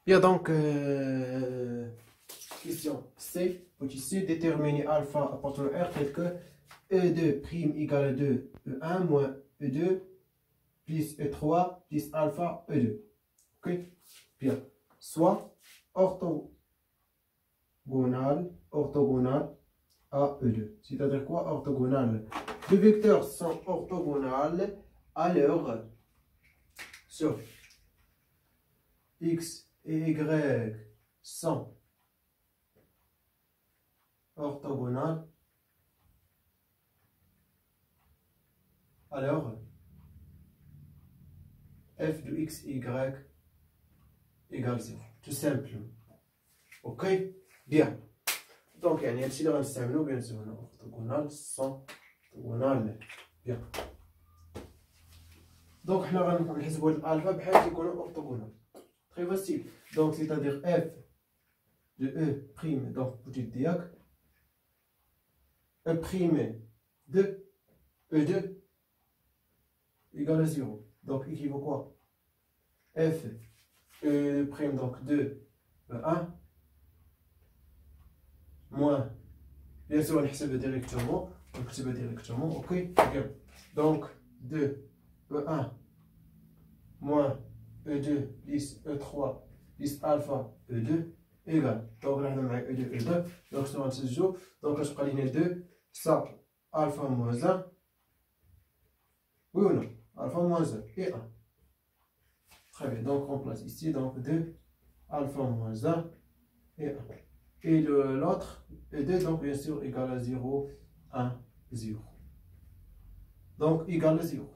Bien, donc, question C, petit c, déterminer alpha appartenant à R tel que E2' égale à 2, E1 moins E2 plus E3 plus alpha E2. Ok? Bien. Soit orthogonal à E2. C'est-à-dire quoi orthogonal? Deux vecteurs sont orthogonales alors sur X et Y sont orthogonales, alors f de x et y égale 0. Tout simplement. Ok? Bien. Donc, il y a un système bien sûr orthogonal sont orthogonales. Bien. Donc, nous allons نحسبوا الالفا بحال يكونوا orthogonal. Très facile. Donc, c'est-à-dire f de E prime, donc petite diac, E prime de E2 égale à 0. Donc, équivaut quoi? F E prime donc de E1 moins, bien sûr, on le directement. Donc, c'est directement, ok? Bien. Donc, de E1 moins E2 plus E3 plus alpha E2 égale. Donc, là, on a E2, E2. Donc, ça va se jouer. Donc, je prends les 2. Ça, alpha moins 1. Oui ou non? Alpha moins 1 et 1. Très bien. Donc, on place ici. Donc, 2, alpha moins 1 et 1. Et l'autre, E2, donc, bien sûr, égal à 0, 1, 0. Donc, égal à 0.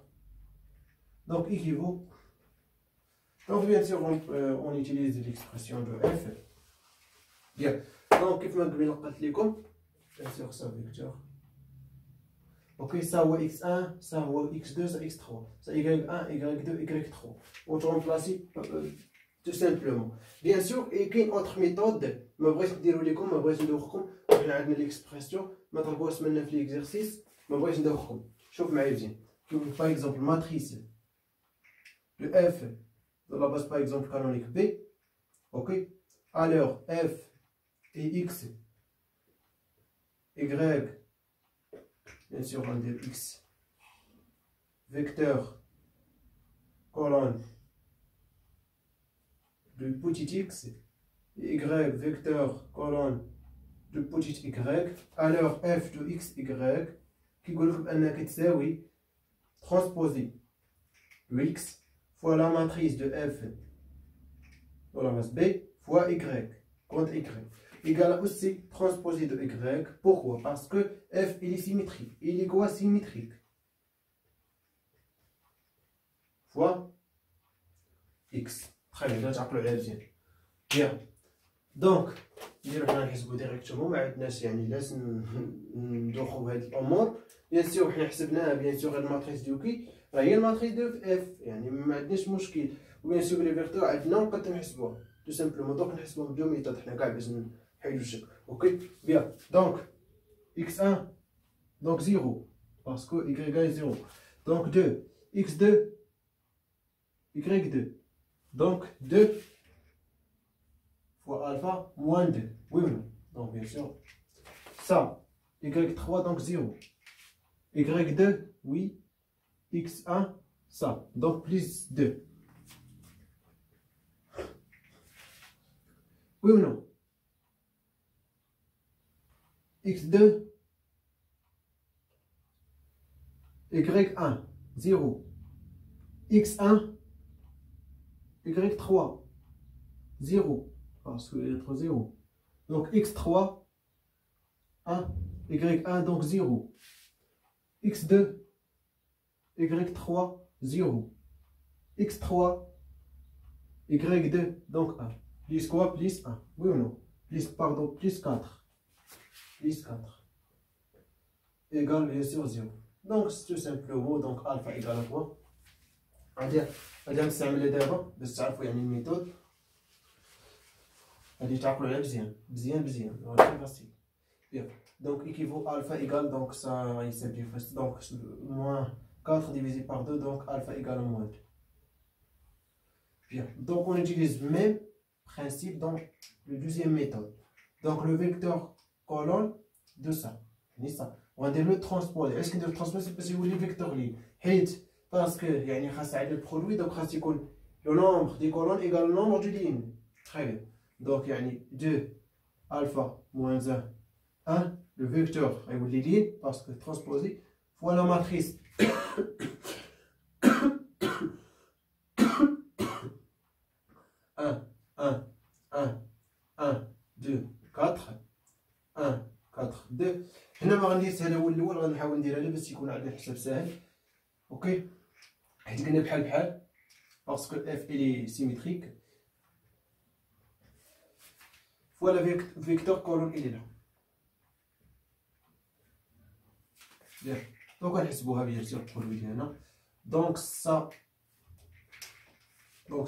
Donc, équivaut. Donc, bien sûr, on utilise l'expression de f. Bien. Donc, كيف ما قلت لكم bien sûr ça vecteur. Ok, ça هو x1, ça هو x2, ça x3, ça y1, y2, y3. On remplace tout simplement. Bien sûr, il y a une autre méthode. ما بغيتش نديرو لكم ما بغيتش ندوخكم. حنا عندنا l'expression ما طلبوهاش منا في l'exercice. ما بغيتش ندوخكم. شوف معايا مزيان. Par exemple, matrice de f de la base par exemple canonique B. Ok. Alors f et x, y, bien sûr on dit x, vecteur, colonne de petit x, et y, vecteur, colonne de petit y, alors f de x, y, qui veut transposer le x fois la matrice de f dans la base B fois y contre y. Égale aussi transposé de y. Pourquoi? Parce que f il est symétrique. Il est quoi symétrique? Fois x. Très bien, tu as bien. Bien. Donc, nous allons نحسبوا directement. ما عندناش يعني لازم ندوخوا بهاد الامور. Bien sûr, حنا حسبناها bien sûr الماتريس دوكي هي الماتريس دو اف يعني ما عندناش مشكل. وبيان سور لي فيرتو عندنا نقدر نحسبوها. Tout simplement. Donc, نحسبوهم بدو ميثود حنا كاع باش نحيدو الشك. Ok? Bien. Donc, x1, donc 0. Parce que y est 0. Donc 2. x2, y2. Donc 2 fois alpha moins 2. Oui ou non? Donc bien sûr. Ça, y3, donc 0. y2, oui. x1, ça. Donc plus 2. Oui ou non? x2, y1, 0. x1, y3, 0. Parce que y a 0. Donc x3, 1, y1, donc 0. x2, y3, 0. x3, y2, donc 1. Plus quoi? Plus 1. Oui ou non? Plus, pardon, plus 4. Plus 4. Égale bien sûr 0. Donc c'est tout simplement, donc alpha égale à quoi? غادي نستعمل دابا باش تعرفوا يعني الميثود. غادي تعقلوا عليها مزيان فوالا فاسيل. Bien. Donc équivaut alpha égale, donc ça il simplifie. Donc moins 4 divisé par 2, donc alpha égale à moins 2. Bien. Donc on utilise même principe dans le deuxième méthode. Donc le vecteur colonne de ça. On va dire le transposer. Est-ce que le transposer parce que le vecteur ligne parce que يعني خاص على le produit donc خاص يكون le nombre des colonnes égale le nombre de lignes. Très bien. Donc يعني 2 alpha moins 1 1 le vecteur les lignes parce que transposer fois la matrice 1 1 1 1 2 4 1 4 2 هنا ما غنديرش هذا هو الاول غنحاول ندير هذا باش يكون عندنا الحساب ساهل اوكي حيت قلنا بحال بحال باسكو اف الي سيميتريك فوالا فيكتور كولون الي لا بيان دونك غنحسبوها بيان سور البرودوي ديالنا دونك سا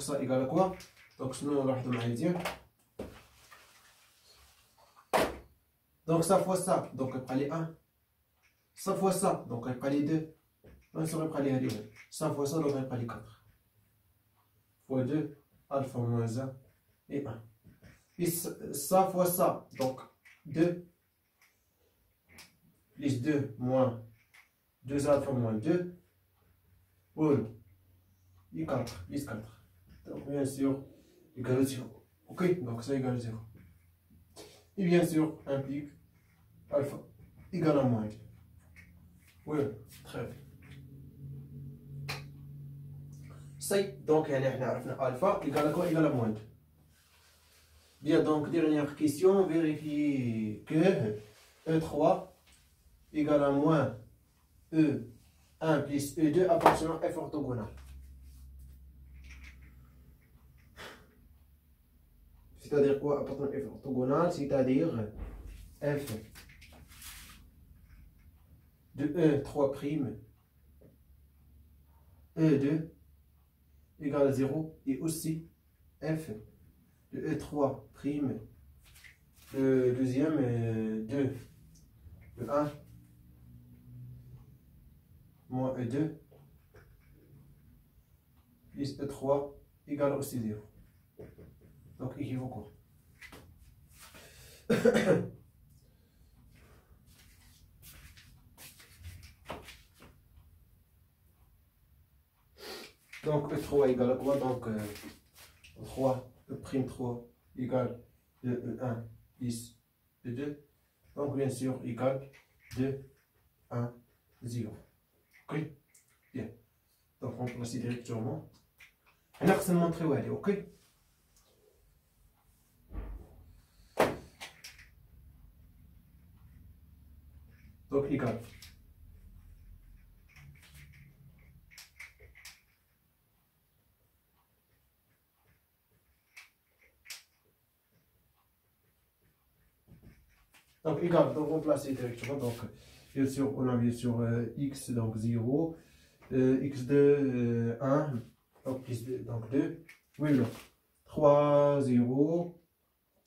ايكال كوا دونك شنو نلاحظوا معايا مزيان donc ça fois ça, donc il prend les 1. Ça fois ça, donc il prend les 2. On se reprend les 1. Ça fois ça, donc il prend les 4. Fois 2, alpha moins 1 et 1. Et ça fois ça, donc 2. Plus 2 moins 2 alpha moins 2. Et 4. Plus 4. Donc bien sûr, égale 0. Ok, donc ça égale 0. Et bien sûr, implique alpha égale à moins 2. Oui, très bien. C'est donc alpha égale à quoi? Égale à moins 2. Bien, donc dernière question, vérifiez que E3 égale à moins E1 plus E2 appartenant à F orthogonal. C'est-à-dire quoi appartenant à F orthogonal? C'est-à-dire F de E3' E2 égale à 0 et aussi F de E3', le deuxième 2, le 1 moins E2 plus E3 égale aussi 0. Donc équivoque. Donc E3 égale à quoi? Donc 3, E'3 égale 2, E1 plus E2. Donc bien sûr égale 2, 1, 0. Ok? Bien. Donc on place directement. On a que montrer où elle est, ok? Donc égal. Donc égal, donc on place directement. Donc bien sûr, on a bien sûr x, donc 0, x2, 1, donc plus 2, donc 2, oui, non. 3, 0,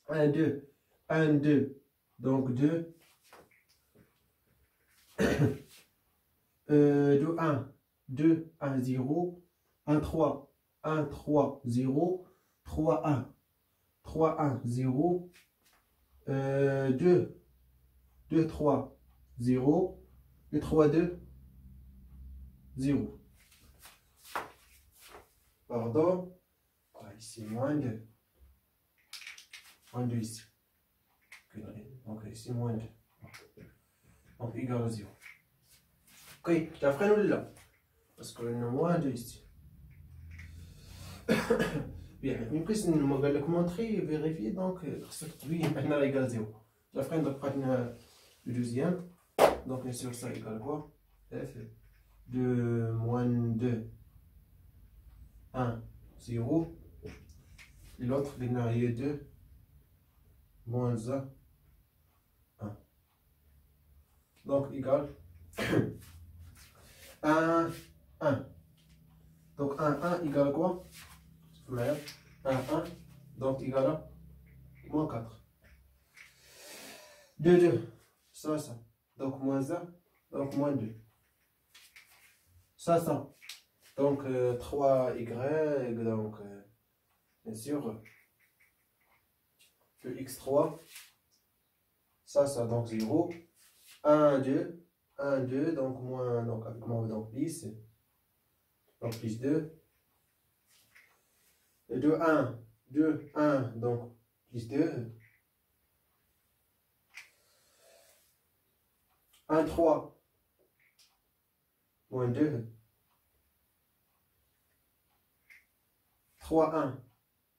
1, 2, 1, 2, donc 2, 2, 1, 2, 1, 0, 1, 3, 1, 3, 0, 3, 1, 3, 1, 0, 2, 2, 3, 0, et 3, 2, 0. Pardon. Ici, moins 2. Moins 2 ici. Donc ici, moins 2. Donc égal à 0. Ok, tu as fait là. Parce que nous moins 2 ici. Bien, mais puis si nous m'avons montré, vérifier, donc oui, maintenant égal à 0. Tu as fait le deuxième. Donc bien sûr, ça égale quoi? F de moins 2, 1, 0. Et l'autre, il y a 2, moins 1, 1. Donc égal 1, 1. Donc 1, 1 égale à quoi? 1, 1. Donc égal à moins 4. 2, 2. Ça, ça. Donc moins 1. Donc moins 2. Ça, ça. Donc 3y. Donc bien sûr x3, ça, donc 0. 1, 2, 1, 2, donc moins, donc avec moins, donc plus 2. Et 2, 1, 2, 1, donc plus 2. 1, 3, moins 2. 3, 1,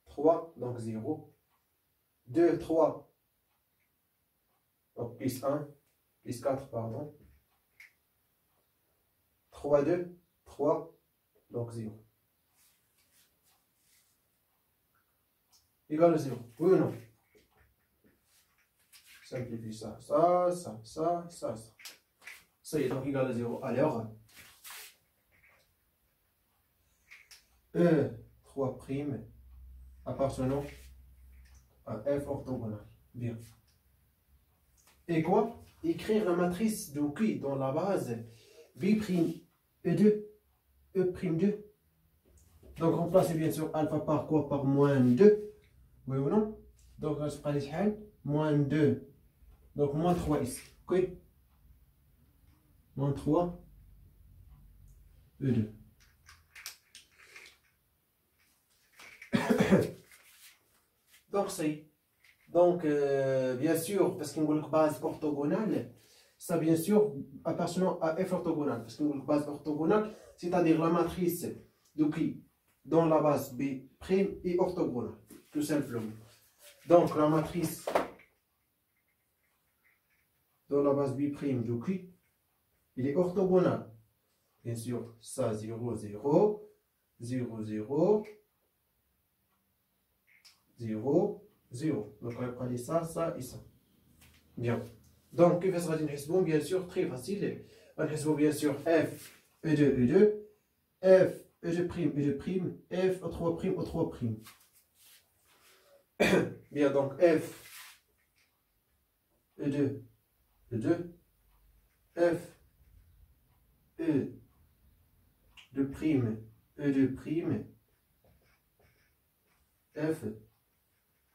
3, donc 0. 2, 3, donc plus 1, plus 4, pardon. 3, 2, 3, donc 0. Égal à 0. Oui ou non? Simplifie ça. Ça y est, donc égal à 0. Alors, E3' appartenant à F orthogonal. Bien. Et quoi? Écrire la matrice de Q dans la base B', E2, E'2. Donc remplacer bien sûr alpha par quoi? Par moins 2. Oui ou non? Donc je prends les moins 2. Donc moins 3 ici. Ok? Moins 3, E2. Donc c'est. Donc bien sûr, parce qu'on a une base orthogonale, ça bien sûr appartenant à F orthogonale. Parce qu'on a une base orthogonale, c'est-à-dire la matrice de qui dans la base B' est orthogonale. Tout simplement. Donc la matrice dans la base B' de Q, il est orthogonal. Bien sûr, ça 0, 0, 0, 0, 0, 0. Donc on va prendre ça et ça. Bien. Donc, que sera une bien sûr, très facile. On va bien sûr F, E2, E2, F, E2', E2', F, O3', O3'. Bien, donc F, E2, E2, F, E2', E2', F,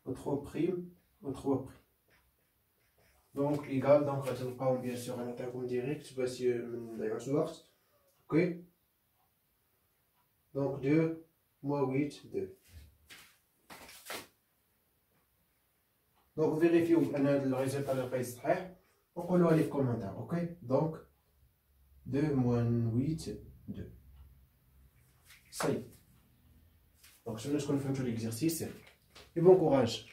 O3', O3'. Donc, égal, donc, on va bien sûr un attaque direct, voici d'ailleurs source. Ok? Donc, 2 moins 8, 2. Donc, vérifiez le résultat de la صحيح. On peut aller les commentaires. Ok? Donc, 2 moins 8, 2. Ça y est. Donc, je vais vous faire l'exercice. Et bon courage.